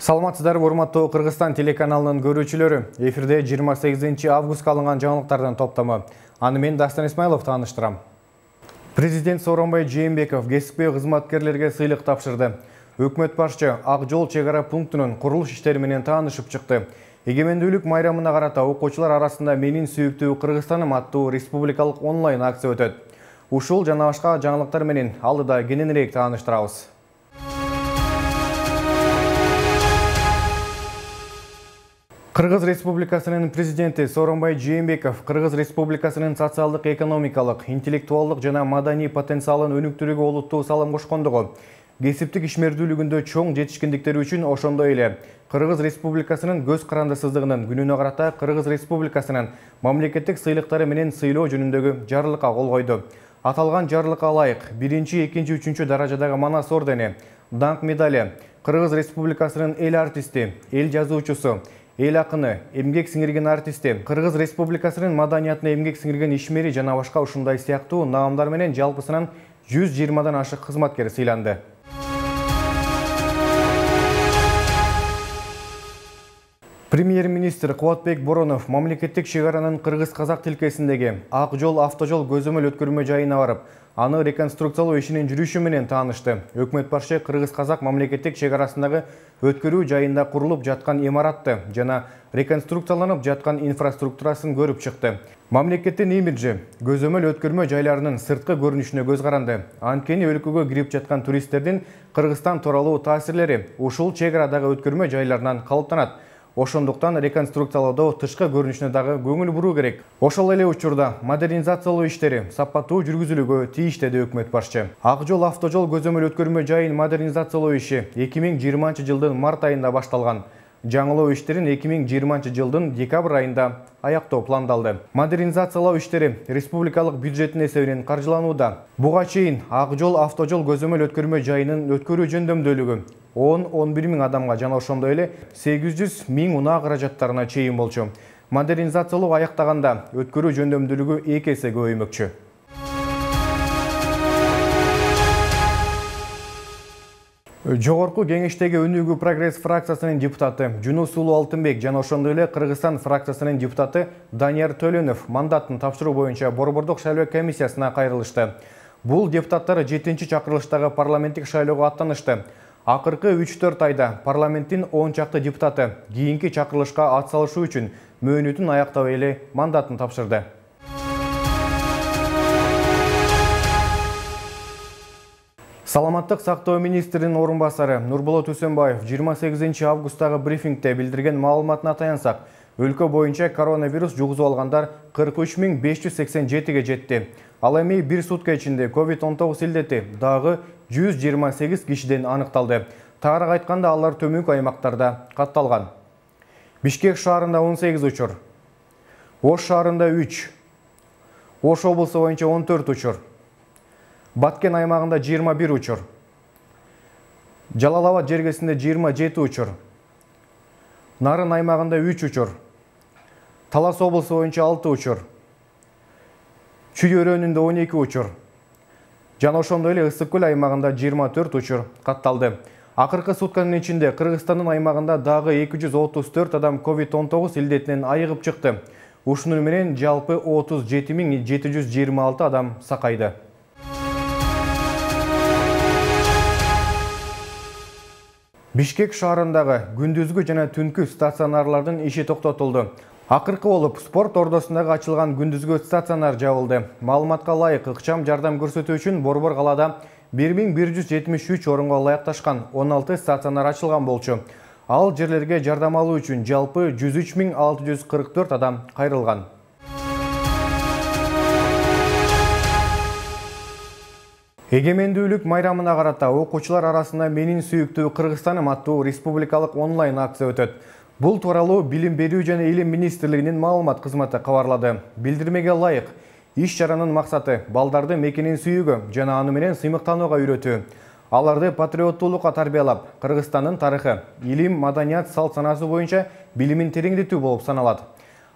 Саламатсыздар, урматтуу Кыргызстан телеканалынын көрүүчүлөрү. Эфирде 28 августка алынган жаңылыктардын топтому. Аны мен Дастан Исмайлов тааныштырам. Президент Сооронбай Жээнбеков кесипкөй кызматкерлерге сыйлык тапшырды. Өкмөт башчы Ак жол чек ара пунктунун курулуш иштери менен таанышып чыкты. Эгемендүүлүк майрамына карата окуучулар арасында "Менин сүйүктүү Кыргызстаным" аттуу республикалык онлайн акция өтөт. Ушул жана башка жаңылыктар менен алдыда кененирээк тааныштырабыз. Кыргыз Республикасынын президенти Сооронбай Жээнбеков Кыргыз Республикасынын социалдык, экономикалык, интеллектуалдык жана маданий потенциалын өнүктүрүүгө олуттуу салым кошкондугу, кесиптик ишмердүүлүгүндө чоң жетишкендиктери үчүн ошондой эле Кыргыз Республикасынын көз карандысыздыгынын күнүнө карата Кыргыз Республикасынын мамлекеттик сыйлыктары менен сыйлоо жөнүндөгү жарлыкка кол койду. Аталган жарлыкка ылайык 1, 2, 3 даражадагы Манас ордени, даңк медали, Кыргыз Республикасынын эл артисти, эл жазуучусу, эл акыны, эмгек сиңирген артисти, Кыргыз Республикасынын маданиятына эмгек сиңирген ишмери жана башка ушундай сыяктуу наамдар менен жалпысынан 120дан ашык кызматкер сыйланды. Премьер-министр Кубатбек Боронов мамлекеттик чек аранын кыргыз-казак тилкесиндеги Ак жол автожол көзөмөл өткөрмө жайына барып, аны реконструкциялоо ишинин жүрүшү менен таанышты. Өкмөт башчы кыргыз-казак мамлекеттик чек арасындагы өткөрүү жайында курулуп жаткан имаратты жана реконструкцияланып жаткан инфраструктурасын көрүп чыкты. Мамлекеттин имиджи көзөмөл өткөрмө жайларынын сырткы көрүнүшүнө көз каранды. Анткени өлкөгө кирип жаткан туристтердин Кыргызстан тууралуу таасирлери ушул чек арадагы өткөрмө жайларынан калыптанат. Ошондуктан реконструкциялоодо тышкы көрүнүшүнө дагы көңүл буруу керек. Ошол эле учурда модернизациялоо иштери сапаттуу жүргүзүлүүгө тийиш деди өкмөт башчы. Ак жол автожол көзөмөл өткөрмө жайын модернизациялоо иши 2020-жылдын март айында башталган. Жаңылоо иштерин 2020-жылдын декабрь айында аяктоо пландалды. Модернизациялоо иштери республикалык бюджеттин эсебинен каржыланууда. Буга чейин Ак жол автожол көзөмөл өткөрмө жайынын өткөрүү жөндөмдүүлүгү 10-11 миң адамга жана ошондой эле 800 миң унаа каражаттарына чейин болчу. Модернизациялоо аяктаганда өткөрүү жөндөмдүүлүгү 2 эсе көбөймөкчү. Жогорку кеңештеги Өнүгүү прогресс фракциясынын депутаты Жунус Уулу Алтынбек жана ошондой эле Кыргызстан фракциясынын депутаты Данияр Төлөнов мандатын тапшыруу боюнча Борбордук шайлоо комиссиясына кайрылышты. Бул депутаттар 7-чи чакырылыштагы парламенттик шайлоого аттанышты. Акыркы 3-4 айда парламенттин 10 чакты депутаты кийинки чакырылышка атсалышуу үчүн мөөнөтүн аяктабай эле мандатын тапшырды. Саламаттык сактоо министринин орун басары Нурболот Үсөнбаев 28 августтагы брифингде билдирген маалыматына таянсак, өлкө боюнча коронавирус жугузуп алгандар 43.587ге жетти. Ал эми бир сутка ичинде COVID-19 илдети дагы 128 кишиден аныкталды. Тагыраак айтканда, алар төмөнкү аймактарда катталган. Бишкек шаарында 18 учур, Ош шаарында 3, Ош облусу боюнча 14 учур, Баткен аймагында 21 учур, Жалал Абад жергесинде 27 учур, Нарын аймагында 3 учур, Талас облусу боюнча 6 учур, Чүй өрөөнүндө 12 учур, жана ошондой эле Ысык көл аймагында 24 учур катталды. Акыркы сутканын ичинде Кыргызстандын аймагында дагы 234 адам COVID-19 илдетинен айыгып чыкты. Ушунун менен жалпы 37.726 адам сакайды. Бишкек шаарындагы күндүзгү жана түнкү стационарлардын иши токтотулду. Акыркы болуп спорт ордосундагы ачылган күндүзгү стационар жабылды. Маалыматка ылайык, ыкчам жардам көрсөтүү үчүн Борбор калаада 1173 орунга ылайыкташкан 16 стационар ачылган болчу. Ал жерлерге жардам алуу үчүн жалпы 103.644 адам кайрылган. Эгемендүүлүк майрамына карата окуучулар арасында "Менин сүйүктүү Кыргызстаным" аттуу республикалык онлайн акция өтөт. Бул тууралуу Билим берүү жана Илим министрлигинин маалымат кызматы кабарлады. Билдирмеге ылайык, иш чаранын максаты балдарды мекенин сүйүүгө жана аны менен сыймыктанууга үйрөтүү. Аларды патриоттуулукка тарбиялап, Кыргызстандын тарыхы, илим, маданият, салт санасы боюнча билимин тереңдетүү болуп саналат.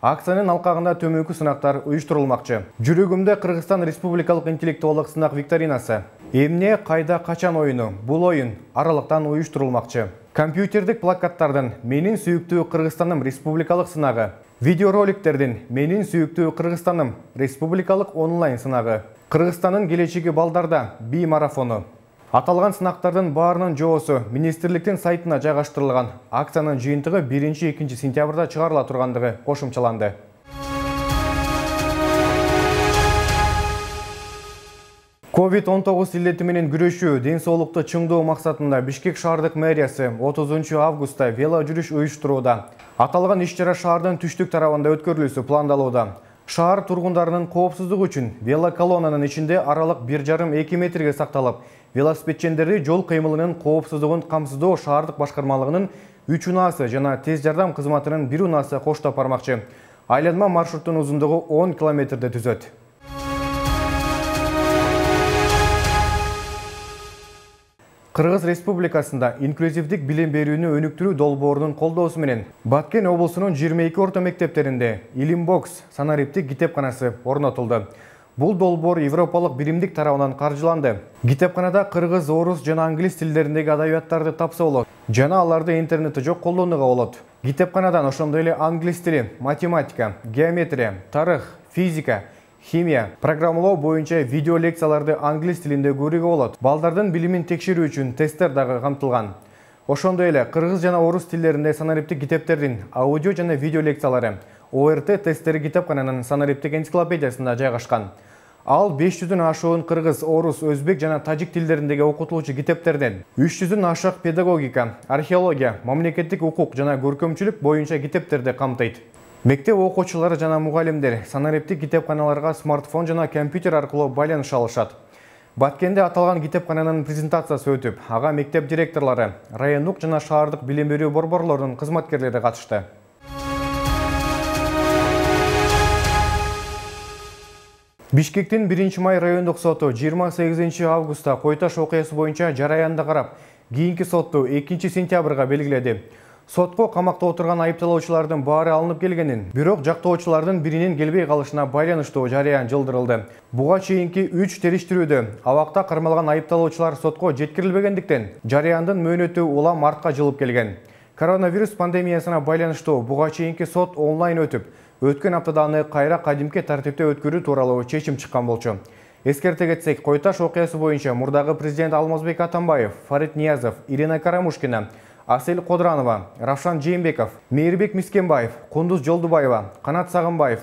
Акциянын алкагында төмөнкү сынактар уюштурулмакчы. Жүрөгүмдө Кыргызстан Республикалык интеллектуалдык сынак викторинасы. Эмне, кайда, качан оюну? Бул оюн аралыктан уюштурулмакчы. Компьютердик плакаттардын «Менин сүйүктүү Кыргызстаным» республикалык сынагы. Видеороликтердин «Менин сүйүктүү Кыргызстаным» республикалык онлайн сынагы. Кыргызстандын келечеги балдарда би марафону. Аталган сынактардын баарынын жоосу министрликтин сайтына жайгаштырылган. Акциянын жыйынтыгы 1-2 сентябрда чыгарыла тургандыгы кошумчаланды. COVID-19 илдети менен күрөшүү, ден соолукту чыңдоо максатында Бишкек шаардык мэриясы 30 августта вело жүрүш уюштурууда. Аталган иш-чара шаардын түштүк тарабында өткөрүлүүсү пландалууда. Шаар тургундарынын коопсуздугу үчүн велоколоннанын ичинде аралык 1,5-2 метрге сакталып, велосипедчендерди жол кыймылынын коопсуздугун камсыздоо шаардык башкармалыгынын 3 унаасы жана тез жардам кызматынын 1 унаасы коштоп бармакчы. Айланма маршруттун узундугу 10 километрди түзөт. Кыргыз Республикасында инклюзивдик билим берүүнү өнүктүрүү долбоорунун колдоосу менен Баткен облусунун 22 орто мектептеринде Илимбокс санариптик китепканасы орнотулду. Бул долбоор Европалык биримдик тарабынан каржыланды. Китепканада кыргыз, орус жана англис тилдериндеги адабияттарды тапса болот жана аларды интернетте жок колдонууга болот. Китепканадан ошондой эле англис тили, математика, геометрия, тарых, физика, химия, программалоо боюнча видео лекцияларды англис тилинде көрүүгө болот. Балдардын билимин текшерүү үчүн тесттер дагы камтылган. Ошондой эле кыргыз жана орус тилдеринде санариптик китептердин аудио жана видео лекциялары ОРТ тесттери китепкананын санариптик энциклопедиясында жайгашкан. Ал 500дөн ашуун кыргыз, орус, өзбек жана тажик тилдериндеги окутулуучу китептерден 300дөн ашык педагогика, археология, мамлекеттик укук жана көркөмчүлүк боюнча китептерди камтыйт. Мектеп окуучулары жана мугалимдер санариптик китепканаларга смартфон жана компьютер аркылуу байланыша алышат. Баткенде аталган китепкананын презентациясы өтүп, ага мектеп директорлору, райондук жана шаардык билим берүү борборлорунун кызматкерлери катышты. Бишкектин 1 май райондук соту 28 августта Койташ окуясы боюнча жараянды карап, кийинки сотту 2 сентябрга белгиледи. Сотко камакта отурган айыпталуучулардын баары алынып келгенин, бирок жактоочулардын биринин келбей калышына байланыштуу жарыян жылдырылды. Буга чейинки 3 териштирүүдө абакта кармалган айыпталуучулар сотко жеткирилбегендиктен, жарыяндын мөөнөтү улам артка жылып келген. Коронавирус пандемиясына байланыштуу буга чейинки сот онлайн өтүп, өткөн аптада аны кайра кадимки тартипте өткөрүү тууралуу чечим чыккан болчу. Эскерте кетсек, Койташ окуясы боюнча мурдагы президент Алмазбек Атамбаев, Фарид Ниязов, Ирина Карамушкина, Асель Кодранова, Равшан Жээнбеков, Мейирбек Мискенбаев, Кундуз Жолдубаева, Канат Сагынбаев,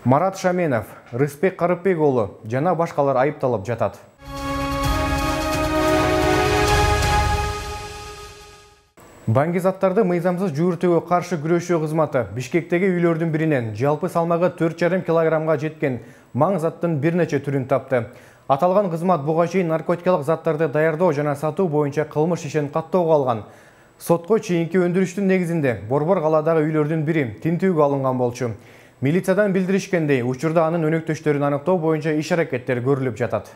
Марат Шаменов, Рыспек Карыпбек уулу жана башкалар айыпталып жатат. Баңгизаттарды мыйзамсыз жүгүртүүгө каршы күрөшүү кызматы Бишкектеги үйлөрдүн биринен жалпы салмагы 4,5 килограммга жеткен маң заттын бир нече түрүн тапты. Аталган кызмат буга чейин наркотикалык заттарды даярдоо жана сатуу боюнча кылмыш ишин каттоого алган. Сотко чейинки өндүрүштүн негизинде Борбор калаадагы үйлөрдүн бири тинтүүгө алынган болчу. Милициядан билдиришкендей, учурда анын өнөктөштөрүн аныктоо боюнча иш-аракеттер көрүлүп жатат.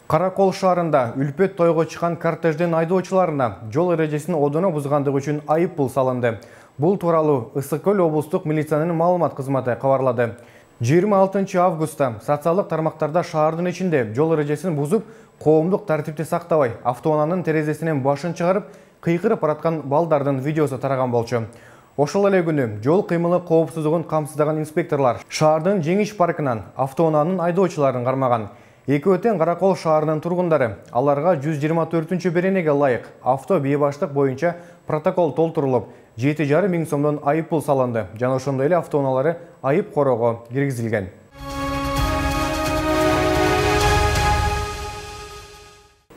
Каракол шаарында үлпөт тойго чыккан кортеждин айдоочуларына жол эрежесин одоно бузгандыгы үчүн айып пул салынды. Бул тууралуу Ысык Көл облустук милициянын маалымат кызматы кабарлады. 26 августта социалдык тармактарда шаардын ичинде жол эрежесин бузуп, коомдук тартипти сактабай, автоунаанын терезесинен башын чыгарып, кыйкырып бараткан балдардын видеосу тараган болчу. Ошол эле күнү жол кыймылы коопсуздугун камсыздаган инспекторлор шаардын Жеңиш паркынан автоунаанын айдоочуларын кармаган. Экөөтен Каракол шаарынын тургундары аларга 124-беренеге ылайык авто бейбаштык боюнча протокол толтурулуп, 7,5 миң сомдон айып пул салынды. Жана ошондой эле автоунаалары айып короого киргизилген.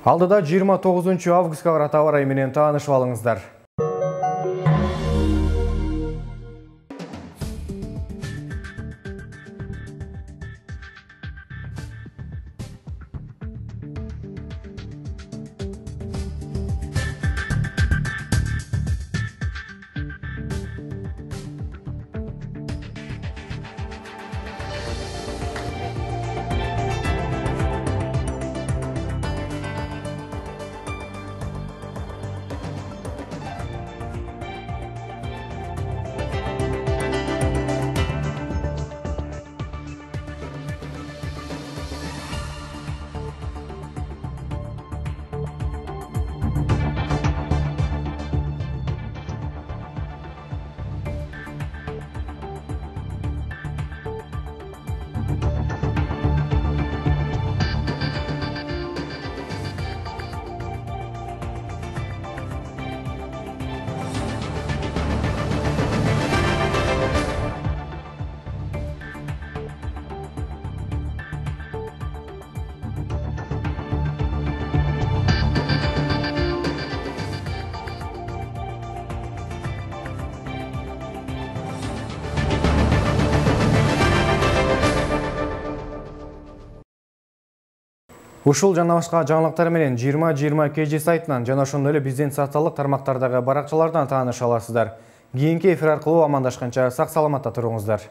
Алдыда 29 августка карата аба ырайы менен таанышып алыңыздар. Ушул жана башка жаңылыктар менен 2020 KG сайтынан жана ошондой эле биздин социалдык тармактардагы баракчалардан тааныша аласыздар. Кийинки эфир аркылуу амандашканча сак саламатта туруңуздар.